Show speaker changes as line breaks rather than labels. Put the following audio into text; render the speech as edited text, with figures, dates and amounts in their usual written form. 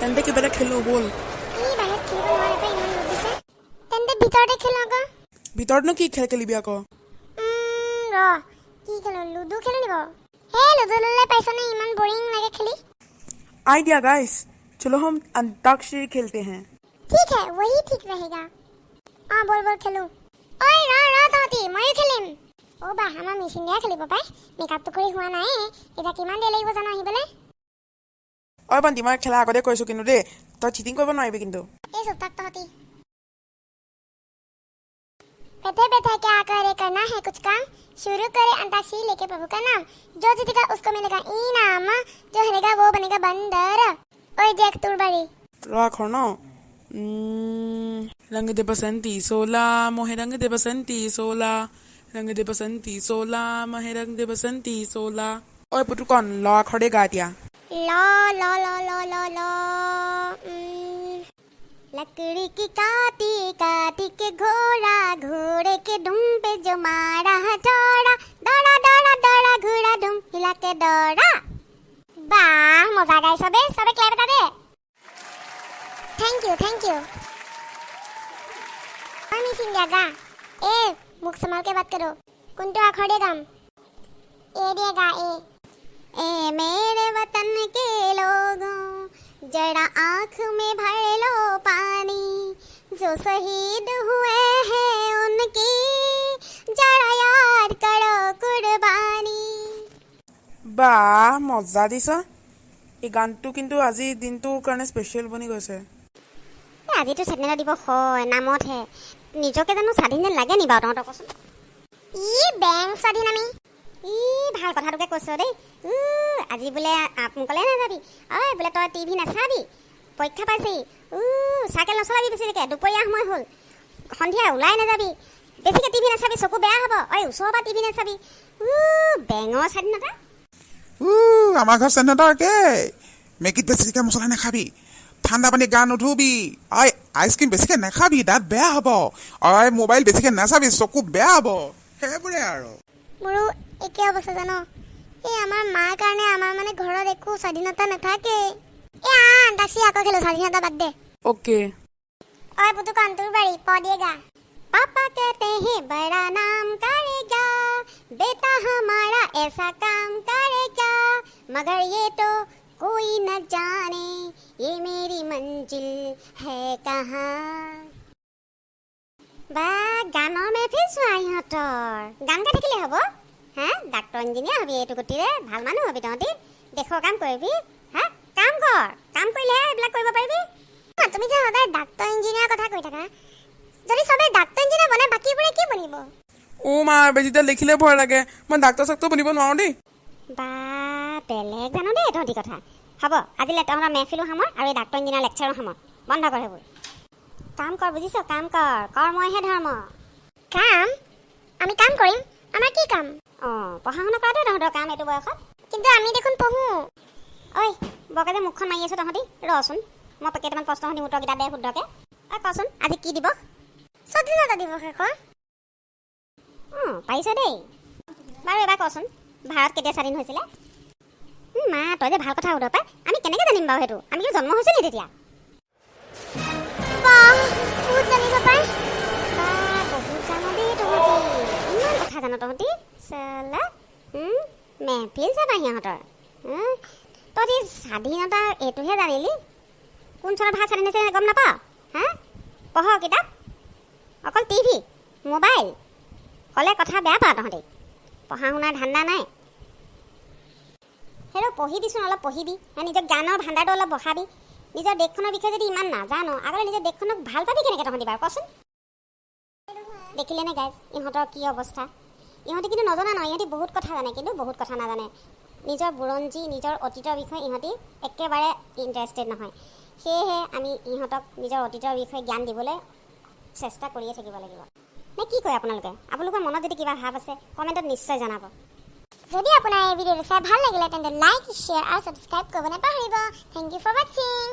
তেন্তে কিবা এটা খেলো বল।
ভিতৰতে খেলো আকৌ।
ভিতৰতনো কি খেল খেলিবি আকৌ?
কি খেলো? লুডু খেলো নিব। হে লুডু ললে পাইছনে? ইমান बोरिंग লাগে খেলি।
आइडिया गाइस, चलो हम अंताक्षरी खेलते हैं।
ठीक है, वही ठीक रहेगा। बोल बोल खेलो। ओए तहती मयो खेलिम। बा আমাৰ মিচিং দিয়া খেলিব পাই। মেকআপটো কৰি হোৱা নাই। এটা কিমান দেৰি লাগিব জানো আহিবলে?
বন্তি মই খেলা আগতে কৈছো কিন্তু দেই, তই চিটিং কৰিব নোৱাৰিবি কিন্তু।
এই চুপ तहती। बैठे बैठे क्या करे, करना है कुछ काम। शुरू करे अंताक्षरी लेके प्रभु का नाम। जो जीतेगा उसको मिलेगा इनाम, जो हारेगा वो बनेगा बंदर। ओए देख तूर बारी
राख न रंग दे बसंती सोला मोहे रंग दे बसंती सोला, रंग दे बसंती सोला मोहे रंग दे बसंती सोला। ओए पुटु कौन ला खड़े गा दिया।
ला ला ला ला ला ला लकड़ी की काटी काटी के घोड़ा, घोड़े के दुम पे जो मारा हथौड़ा, दौड़ा दौड़ा दौड़ा घोड़ा दुम हिला के दौड़ा। वाह मजा गाय सबे क्लेप बता दे। थैंक यू मिसिंग गा। ए मुख संभाल के बात करो। कुंटो आखड़े गाम ए देगा ए मेरे वतन के लोगों, जरा आँख में भर लो पानी। जो शहीद हुए हैं उनकी जरा याद करो कुर्बानी।
বাহ মজা দিছ। এই গানটো কিন্তু আজি দিনটোৰ কাৰণে স্পেচিয়েল বনি গৈছে।
আজিতো স্বাধীনতা দিৱস হয়, নামতহে। নিজকে জানো স্বাধীন যেন লাগে নি বাৰু তহঁতক কচোন? বেং স্বাধীন আমি। ভাল কথাটোকে কৈছ দেই। আজি বোলে মোকলে নাযাবি, বোলে তই টিভি নাচাবি, পৰীক্ষা পাইছি, চাইকেল নচলাবি বেছিকে, দুপৰীয়া সময় হ'ল, সন্ধিয়া ওলাই নাযাবি, বেছিকে টিভি নাচাবি, চকু বেয়া হ'ব, ওচৰৰ পৰা টিভি নাচাবি। বেঙৰ স্বাধীনতা।
আমাৰ ঘৰ স্বাধীনতা একেই। মেগীত বেছিকে মছলা নাখাবি, ঠাণ্ডা পানী গা নুধুবি, আইচক্ৰীম বেছিকে নাখাবি, দাঁত বেয়া হ'ব, মোবাইল বেছিকে নাচাবি, চকু বেয়া হ'ব, সেইবোৰে আৰু।
মোৰো একে অৱস্থা জানো। আমাৰ মাৰ কাৰণে আমাৰ মানে ঘৰত একো স্বাধীনতা নাথাকে। अंताक्षरी আকৌ খেলো, স্বাধীনতা বাদ দে।
ओके
पुतु कांतुर बारी पौधेगा। पापा कहते हैं बड़ा नाम करेगा, बेटा हमारा ऐसा काम करेगा, मगर ये तो कोई न जाने ये मेरी मंजिल है कहाँ। बा गाনৰ মেহফিল চোৱা ইহঁতৰ। গান গাই থাকিলে হ'ব? ডাক্তৰ ইঞ্জিনিয়াৰ হবি, এইটো গতিৰে ভাল মানুহ হবি তহঁতি। দেশৰ কাম কৰিবি, কাম কৰ, কাম কৰিলেহে এইবিলাক কৰিব পাৰিবি। তুমি যে সদায় ডাক্তৰ ইঞ্জিনিয়াৰ কথা কৈ থাকা, যদি সবে ডাক্তৰ ইঞ্জিনিয়াৰ বনে বাকীবোৰে কি বনিব?
মা বেজিটা লিখিলে ভয় লাগে, মই ডাক্তৰ চাক্তৰ বনিব নোৱাৰো দেই।
বা বেলেগ জানো দেই তহঁতি কথা। হ'ব আজিলৈ তহঁতৰ মেহফিলো সামৰ আৰু এই ডাক্তৰ ইঞ্জিনিয়াৰ লেকচাৰো সামৰ। বন্ধ কৰ সেইবোৰ। কাম কৰ, বুজিছ? কাম কৰ, কৰ্মইহে ধৰ্ম। কাম? আমি কাম কৰিম? আমাৰ কি কাম? পঢ়া শুনা কৰাটোৱে তহঁতৰ কাম এইটো বয়সত। কিন্তু আমি দেখোন পঢ়ো। ঐ বৰকে যে মুখখন মাৰি আছো তহঁতি, ৰচোন মই কেইটামান প্ৰশ্ন শুনি উত্তৰকেইটা দে শুদ্ধকে। কচোন আজি কি দিৱস? স্বাধীনতা দিৱস আকৌ। পাৰিছ দেই। বাৰু এবাৰ কচোন ভাৰত কেতিয়া স্বাধীন হৈছিলে? মা তই যে ভাল কথা সুধ পাই, আমি কেনেকৈ জানিম বাৰু সেইটো? আমি কি জন্ম হৈছো নি তেতিয়া? বহুত জানিছ পাই। বহুত জানো দেই তহঁতি, ইমান কথা জানো তহঁতি। চালা মেহফিল চাবা সিহঁতৰ। তহঁতি স্বাধীনতা এইটোহে জানিলি, কোন চনত ভাৰত স্বাধীন হৈছে গম নাপাৱ? পঢ় কিতাপ, অকল টিভি মোবাইল ক'লে কথা বেয়া পাৱ তহঁতি। পঢ়া শুনাৰ ধান্দা নাই। সেইটো পঢ়িবিচোন, অলপ পঢ়িবি, নিজৰ জ্ঞানৰ ভাণ্ডাৰটো অলপ বঢ়াবি। নিজৰ দেশখনৰ বিষয়ে যদি ইমান নাজানো, আগলৈ নিজৰ দেশখনক ভাল পাবি কেনেকৈ তহঁতি বাৰু কচোন? দেখিলেনে গাইজ ইহঁতৰ কি অৱস্থা? ইহঁতি কিন্তু নজনা নহয়, ইহঁতি বহুত কথা জানে কিন্তু বহুত কথা নাজানে। নিজৰ বুৰঞ্জী, নিজৰ অতীতৰ বিষয়ে ইহঁতি একেবাৰে ইণ্টাৰেষ্টেড নহয়। সেয়েহে আমি ইহঁতক নিজৰ অতীতৰ বিষয়ে জ্ঞান দিবলৈ চেষ্টা কৰিয়ে থাকিব লাগিব। নে কি কয় আপোনালোকে? আপোনালোকৰ মনত যদি কিবা ভাৱ আছে কমেণ্টত নিশ্চয় জনাব। যদি আপোনাৰ এই ভিডিঅ'টো চাই ভাল লাগিলে তেন্তে লাইক, শ্বেয়াৰ আৰু ছাবস্ক্ৰাইব কৰিব নাপাহৰিব। থেংক ইউ ফৰ ৱাচিং।